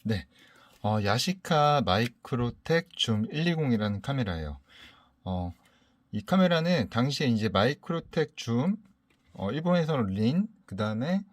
네, 야시카 마이크로텍 줌 120이라는 카메라예요. 이 카메라는 당시에 이제 마이크로텍 줌, 일본에서는 린, 그 다음에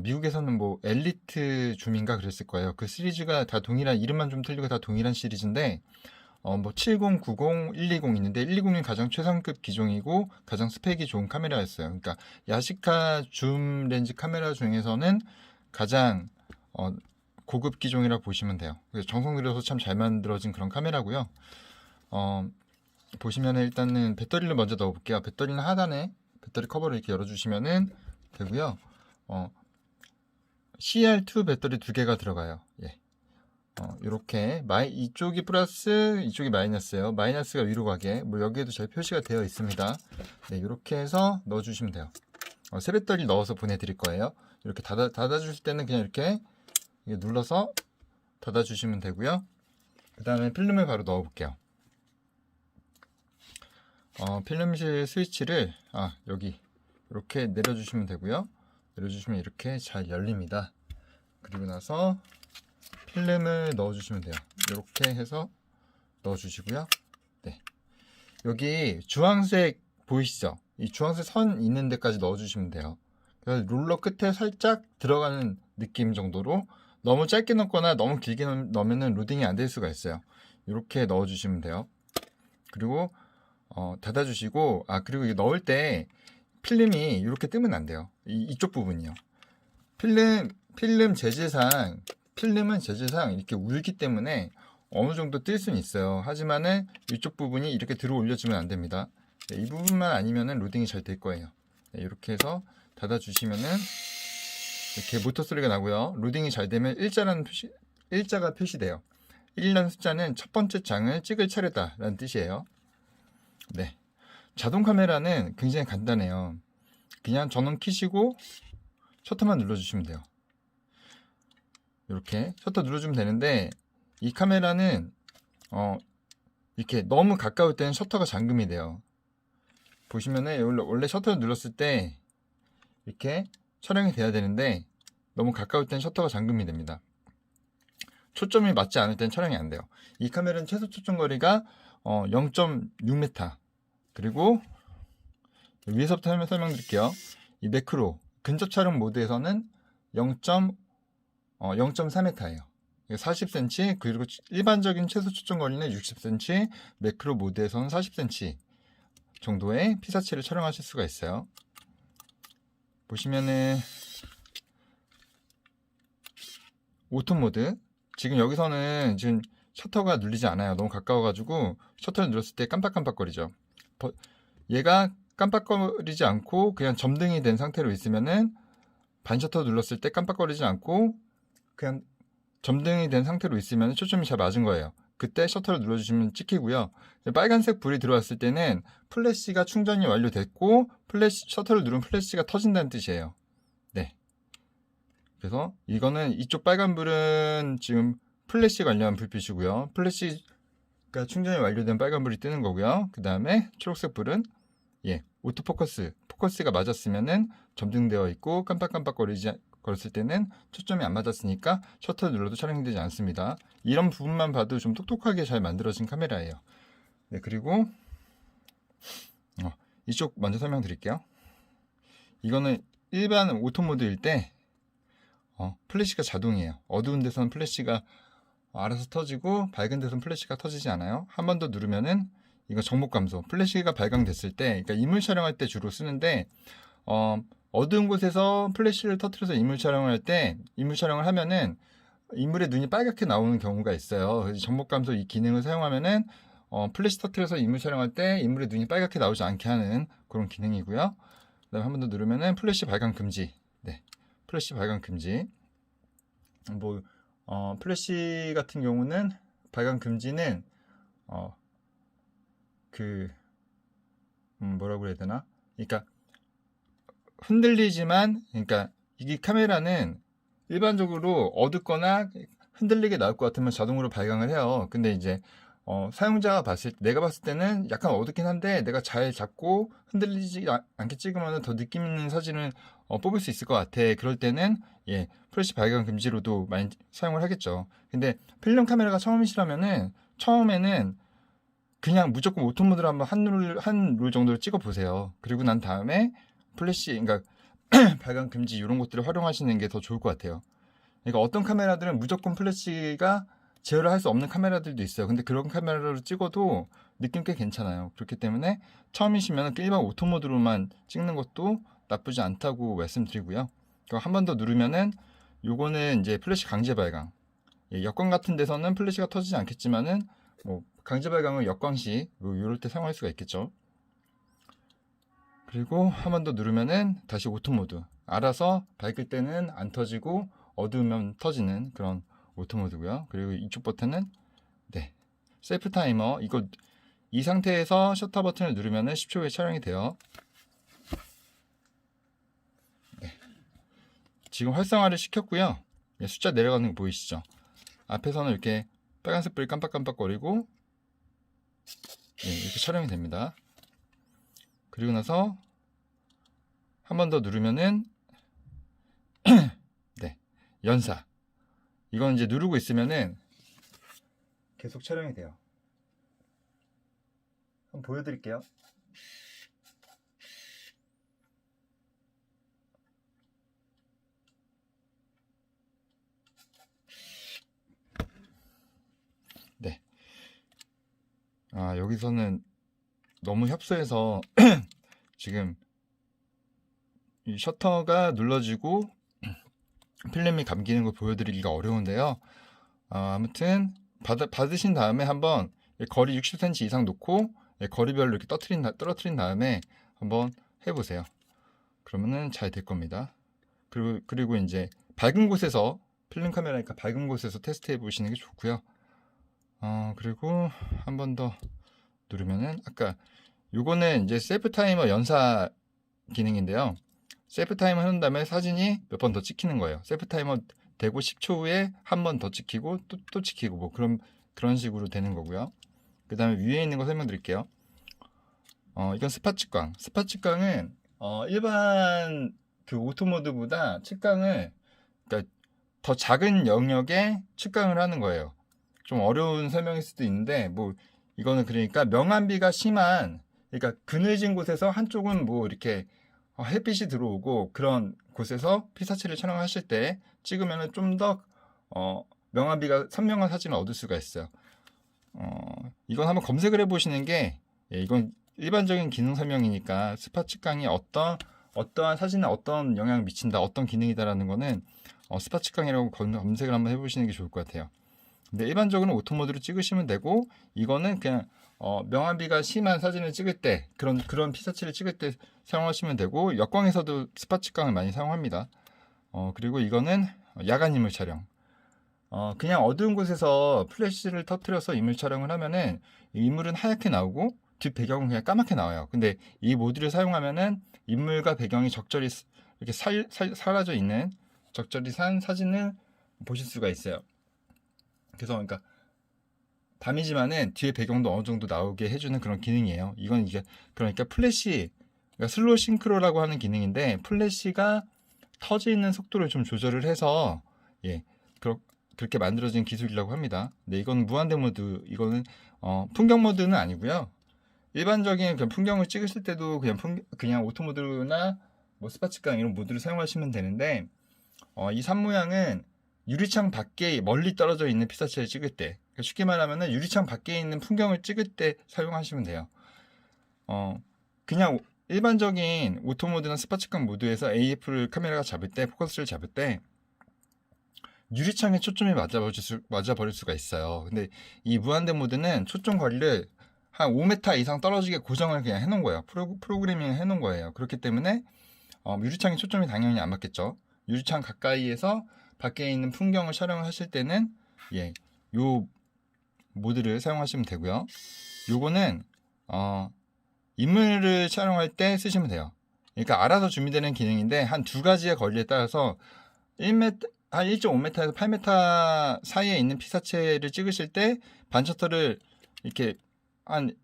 미국에서는 뭐 엘리트 줌인가 그랬을 거예요. 그 시리즈가 다 동일한, 이름만 좀 틀리고 다 동일한 시리즈인데, 뭐 70, 90, 120 있는데 120이 가장 최상급 기종이고 가장 스펙이 좋은 카메라였어요. 그러니까 야시카 줌 렌즈 카메라 중에서는 가장 고급 기종이라 보시면 돼요. 그래서 정성 들여서 참 잘 만들어진 그런 카메라고요. 보시면 일단은 배터리를 먼저 넣어볼게요. 배터리는 하단에 배터리 커버를 이렇게 열어주시면은 되고요. CR2 배터리 두 개가 들어가요. 예. 이렇게 이쪽이 플러스, 이쪽이 마이너스예요. 마이너스가 위로 가게. 뭐 여기에도 잘 표시가 되어 있습니다. 네, 이렇게 해서 넣어주시면 돼요. 새 배터리 넣어서 보내드릴 거예요. 이렇게 닫아주실 때는 그냥 이렇게 눌러서 닫아주시면 되고요. 그 다음에 필름을 바로 넣어볼게요. 필름실 스위치를 여기 이렇게 내려주시면 되고요. 내려주시면 이렇게 잘 열립니다. 그리고 나서 필름을 넣어주시면 돼요. 이렇게 해서 넣어주시고요. 네, 여기 주황색 보이시죠? 이 주황색 선 있는 데까지 넣어주시면 돼요. 그래서 룰러 끝에 살짝 들어가는 느낌 정도로, 너무 짧게 넣거나 너무 길게 넣으면 로딩이 안 될 수가 있어요. 이렇게 넣어주시면 돼요. 그리고 닫아주시고, 그리고 이거 넣을 때 필름이 이렇게 뜨면 안 돼요. 이쪽 부분이요. 필름은 재질상 이렇게 울기 때문에 어느 정도 뜰 수는 있어요. 하지만은 이쪽 부분이 이렇게 들어 올려주면 안 됩니다. 네, 이 부분만 아니면은 로딩이 잘 될 거예요. 네, 이렇게 해서 닫아주시면은 이렇게 모터 소리가 나고요. 로딩이 잘 되면 일자가 표시돼요. 1이라는 숫자는 첫 번째 장을 찍을 차례다 라는 뜻이에요. 네, 자동 카메라는 굉장히 간단해요. 그냥 전원 켜시고 셔터만 눌러주시면 돼요. 이렇게 셔터 눌러주면 되는데, 이 카메라는 이렇게 너무 가까울 때는 셔터가 잠금이 돼요. 보시면은 원래 셔터를 눌렀을 때 이렇게 촬영이 돼야 되는데, 너무 가까울 땐 셔터가 잠금이 됩니다. 초점이 맞지 않을 땐 촬영이 안 돼요. 이 카메라는 최소 초점 거리가 0.6m, 그리고 위에서부터 설명드릴게요. 이 매크로 근접 촬영 모드에서는 0.3m예요. 40cm, 그리고 일반적인 최소 초점 거리는 60cm, 매크로 모드에서는 40cm 정도의 피사체를 촬영하실 수가 있어요. 보시면은 오토 모드, 지금 여기서는 지금 셔터가 눌리지 않아요. 너무 가까워가지고 셔터를 눌렀을 때 깜빡깜빡거리죠. 얘가 깜빡거리지 않고 그냥 점등이 된 상태로 있으면은 반셔터 눌렀을 때 깜빡거리지 않고 그냥 점등이 된 상태로 있으면 초점이 잘 맞은 거예요. 그때 셔터를 눌러주시면 찍히고요. 빨간색 불이 들어왔을 때는 플래시가 충전이 완료됐고 셔터를 누르면 플래시가 터진다는 뜻이에요. 네. 그래서 이거는 이쪽 빨간 불은 지금 플래시 관련한 불빛이고요. 플래시가 충전이 완료된 빨간 불이 뜨는 거고요. 그 다음에 초록색 불은 포커스가 맞았으면은 점등되어 있고 거렸을 때는 초점이 안 맞았으니까 셔터 눌러도 촬영이 되지 않습니다. 이런 부분만 봐도 좀 똑똑하게 잘 만들어진 카메라예요. 네, 그리고 이쪽 먼저 설명드릴게요. 이거는 일반 오토 모드일 때 플래시가 자동이에요. 어두운 데서는 플래시가 알아서 터지고 밝은 데서는 플래시가 터지지 않아요. 한 번 더 누르면은 이거 정목 감소, 플래시가 발광됐을 때, 그러니까 인물 촬영할 때 주로 쓰는데, 어두운 곳에서 플래시를 터뜨려서 인물 촬영을 하면은 인물의 눈이 빨갛게 나오는 경우가 있어요. 그래서 정목 감소 이 기능을 사용하면은 플래시 터뜨려서 인물 촬영할 때 인물의 눈이 빨갛게 나오지 않게 하는 그런 기능이고요. 그다음에 한 번 더 누르면은 플래시 발광 금지. 네, 플래시 발광 금지. 플래시 같은 경우는 발광 금지는 뭐라고 해야 되나? 그러니까 흔들리지만, 그러니까 이 카메라는 일반적으로 어둡거나 흔들리게 나올 것 같으면 자동으로 발광을 해요. 근데 이제 사용자가 내가 봤을 때는 약간 어둡긴 한데 내가 잘 잡고 흔들리지 않게 찍으면 더 느낌 있는 사진을 뽑을 수 있을 것 같아. 그럴 때는 플래시 발광 금지로도 많이 사용을 하겠죠. 근데 필름 카메라가 처음이시라면은 처음에는 그냥 무조건 오토 모드로 한번 한 룰 정도로 찍어 보세요. 그리고 난 다음에 플래시, 그러니까 발광 금지 이런 것들을 활용하시는 게 더 좋을 것 같아요. 그러니까 어떤 카메라들은 무조건 플래시가 제어를 할 수 없는 카메라들도 있어요. 근데 그런 카메라로 찍어도 느낌 꽤 괜찮아요. 그렇기 때문에 처음이시면 일반 오토 모드로만 찍는 것도 나쁘지 않다고 말씀드리고요. 한 번 더 누르면은 요거는 이제 플래시 강제 발광. 역광 같은 데서는 플래시가 터지지 않겠지만은 뭐 강제 발광을 역광시 이럴 때 사용할 수가 있겠죠. 그리고 한 번 더 누르면은 다시 오토 모드. 알아서 밝을 때는 안 터지고 어두우면 터지는 그런 오토 모드고요. 그리고 이쪽 버튼은 셀프 타이머. 이 상태에서 셔터 버튼을 누르면은 10초 후에 촬영이 돼요. 지금 활성화를 시켰고요. 숫자 내려가는 거 보이시죠? 앞에서는 이렇게 빨간색 불이 깜빡깜빡거리고 이렇게 촬영이 됩니다. 그리고 나서 한 번 더 누르면은 연사. 이건 이제 누르고 있으면은 계속 촬영이 돼요. 한번 보여드릴게요. 여기서는 너무 협소해서 지금 이 셔터가 눌러지고 필름이 감기는 걸 보여드리기가 어려운데요. 아무튼 받으신 다음에 한번 거리 60cm 이상 놓고 거리별로 이렇게 떨어뜨린 다음에 한번 해보세요. 그러면은 잘 될 겁니다. 그리고 이제 밝은 곳에서 필름 카메라니까 밝은 곳에서 테스트해 보시는 게 좋고요. 그리고 한 번 더 누르면은 아까 요거는 이제 셀프 타이머 연사 기능인데요. 셀프 타이머 해놓은 다음에 사진이 몇 번 더 찍히는 거예요. 셀프 타이머 되고 10초 후에 한 번 더 찍히고 또 찍히고 뭐 그런 식으로 되는 거고요. 그 다음에 위에 있는 거 설명드릴게요. 이건 스팟 측광. 스팟 측광은 일반 그 오토 모드보다 측광을 그러니까 더 작은 영역에 측광을 하는 거예요. 좀 어려운 설명일 수도 있는데 뭐 이거는 그러니까 명암비가 심한 그러니까 그늘진 곳에서 한쪽은 뭐 이렇게 햇빛이 들어오고 그런 곳에서 피사체를 촬영하실 때 찍으면 좀 더 명암비가 선명한 사진을 얻을 수가 있어요. 이건 한번 검색을 해보시는 게 이건 일반적인 기능 설명이니까 스팟 측광이 어떠한 사진에 어떤 영향을 미친다, 어떤 기능이다라는 거는 스팟 측광이라고 검색을 한번 해보시는 게 좋을 것 같아요. 근데 일반적으로 오토 모드로 찍으시면 되고 이거는 그냥 명암비가 심한 사진을 찍을 때 그런 피사체를 찍을 때 사용하시면 되고 역광에서도 스팟 측광을 많이 사용합니다. 그리고 이거는 야간 인물 촬영. 그냥 어두운 곳에서 플래시를 터트려서 인물 촬영을 하면은 인물은 하얗게 나오고 뒷 배경은 그냥 까맣게 나와요. 근데 이 모드를 사용하면은 인물과 배경이 적절히 이렇게 사라져 있는 적절히 산 사진을 보실 수가 있어요. 그래서 그러니까 밤이지만은 뒤에 배경도 어느 정도 나오게 해주는 그런 기능이에요. 이건 이게 그러니까 플래시, 그러니까 슬로우 싱크로라고 하는 기능인데 플래시가 터지는 속도를 좀 조절을 해서 그렇게 만들어진 기술이라고 합니다. 근데 이건 무한대 모드, 이거는 풍경 모드는 아니고요. 일반적인 그냥 풍경을 찍으실 때도 그냥 오토 모드나 뭐 스팟 측광 이런 모드를 사용하시면 되는데 이 산 모양은 유리창 밖에 멀리 떨어져 있는 피사체를 찍을 때, 그러니까 쉽게 말하면은 유리창 밖에 있는 풍경을 찍을 때 사용하시면 돼요. 그냥 일반적인 오토 모드나 스팟 측광 모드에서 AF를 카메라가 잡을 때, 포커스를 잡을 때 유리창에 초점이 맞아버릴 수가 있어요. 근데 이 무한대 모드는 초점 거리를 한 5m 이상 떨어지게 고정을 그냥 해놓은 거예요. 프로그래밍을 해놓은 거예요. 그렇기 때문에 유리창에 초점이 당연히 안 맞겠죠. 유리창 가까이에서 밖에 있는 풍경을 촬영을 하실 때는 요 모드를 사용하시면 되고요. 요거는 인물을 촬영할 때 쓰시면 돼요. 그러니까 알아서 준비되는 기능인데 한 두 가지의 거리에 따라서 1m, 한 1.5m에서 8m 사이에 있는 피사체를 찍으실 때 반셔터를 이렇게 한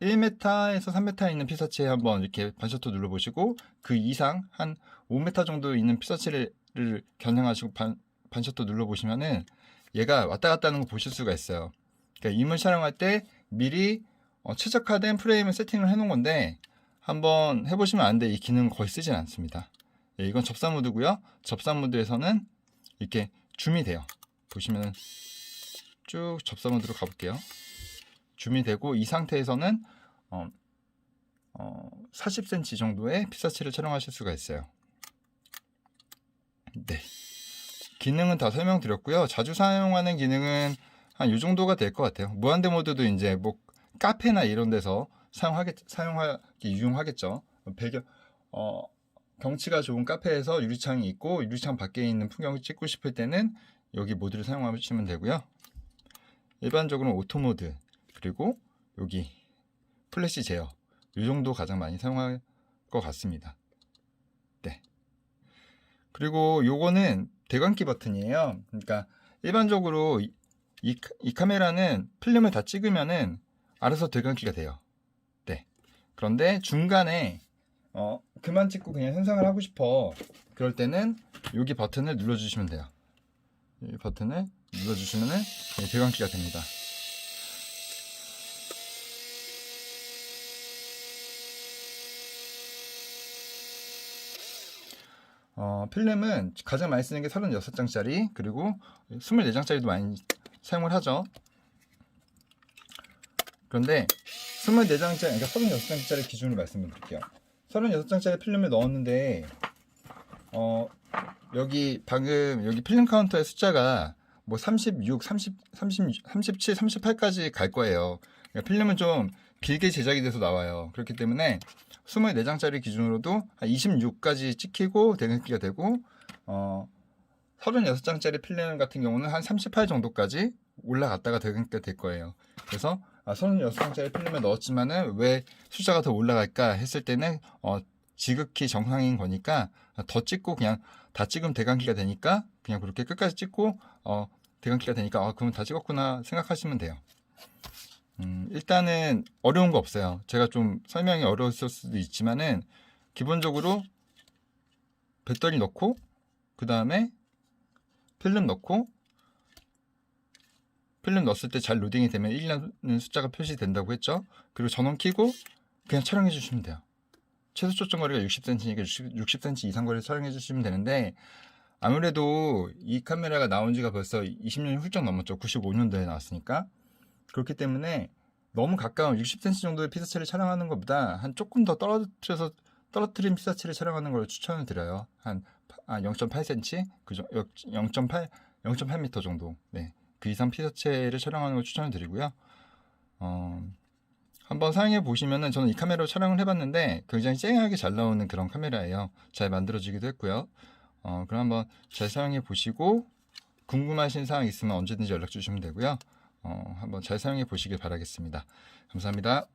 1m에서 3m 있는 피사체에 한번 이렇게 반셔터 눌러보시고 그 이상 한 5m 정도 있는 피사체를 겨냥하시고 반셔터 눌러보시면은 얘가 왔다 갔다 하는 거 보실 수가 있어요. 그러니까 이물 촬영할 때 미리 최적화된 프레임을 세팅을 해 놓은 건데 한번 해보시면 아는데 이 기능은 거의 쓰진 않습니다. 예, 이건 접사 모드고요. 접사 모드에서는 이렇게 줌이 돼요. 보시면 쭉 접사 모드로 가볼게요. 줌이 되고 이 상태에서는 40cm 정도의 피사체를 촬영하실 수가 있어요. 네, 기능은 다 설명드렸고요. 자주 사용하는 기능은 한 이 정도가 될 것 같아요. 무한대 모드도 이제 뭐 카페나 이런 데서 사용하기 유용하겠죠. 경치가 좋은 카페에서 유리창이 있고 유리창 밖에 있는 풍경을 찍고 싶을 때는 여기 모드를 사용하시면 되고요. 일반적으로 오토 모드 그리고 여기 플래시 제어 이 정도 가장 많이 사용할 것 같습니다. 네. 그리고 요거는 대감기 버튼이에요. 그러니까 일반적으로 이 카메라는 필름을 다 찍으면은 알아서 대감기가 돼요. 네. 그런데 중간에 그만 찍고 그냥 현상을 하고 싶어 그럴 때는 여기 버튼을 눌러주시면 돼요. 이 버튼을 눌러주시면은 대감기가 됩니다. 필름은 가장 많이 쓰는 게 36장짜리 그리고 24장짜리도 많이 사용을 하죠. 그런데 24장짜리, 그러니까 36장짜리 기준으로 말씀을 드릴게요. 36장짜리 필름을 넣었는데 여기 방금 여기 필름 카운터의 숫자가 뭐 36, 37, 38까지 갈 거예요. 그러니까 필름은 좀 길게 제작이 돼서 나와요. 그렇기 때문에 24장짜리 기준으로도 한 26까지 찍히고 대감기가 되고 36장짜리 필름 같은 경우는 한 38 정도까지 올라갔다가 대감기가 될 거예요. 그래서 36장짜리 필름을 넣었지만은 왜 숫자가 더 올라갈까 했을 때는 지극히 정상인 거니까 더 찍고 그냥 다 찍으면 대감기가 되니까 그냥 그렇게 끝까지 찍고 대감기가 되니까 그럼 다 찍었구나 생각하시면 돼요. 일단은 어려운 거 없어요. 제가 좀 설명이 어려웠을 수도 있지만은 기본적으로 배터리 넣고 그 다음에 필름 넣고 필름 넣었을 때 잘 로딩이 되면 1이라는 숫자가 표시된다고 했죠. 그리고 전원 켜고 그냥 촬영해 주시면 돼요. 최소 초점 거리가 60cm니까 60cm 이상 거리를 촬영해 주시면 되는데 아무래도 이 카메라가 나온 지가 벌써 20년이 훌쩍 넘었죠. 95년도에 나왔으니까. 그렇기 때문에 너무 가까운 60cm 정도의 피사체를 촬영하는 것보다 한 조금 더 떨어뜨린 피사체를 촬영하는 걸 추천을 드려요. 한 0.8cm, 0.8m 정도. 네. 그 이상 피사체를 촬영하는 걸 추천을 드리고요. 한번 사용해 보시면은 저는 이 카메라로 촬영을 해봤는데 굉장히 쨍하게 잘 나오는 그런 카메라예요. 잘 만들어지기도 했고요. 그럼 한번 잘 사용해 보시고 궁금하신 사항 있으면 언제든지 연락 주시면 되고요. 한번 잘 사용해 보시길 바라겠습니다. 감사합니다.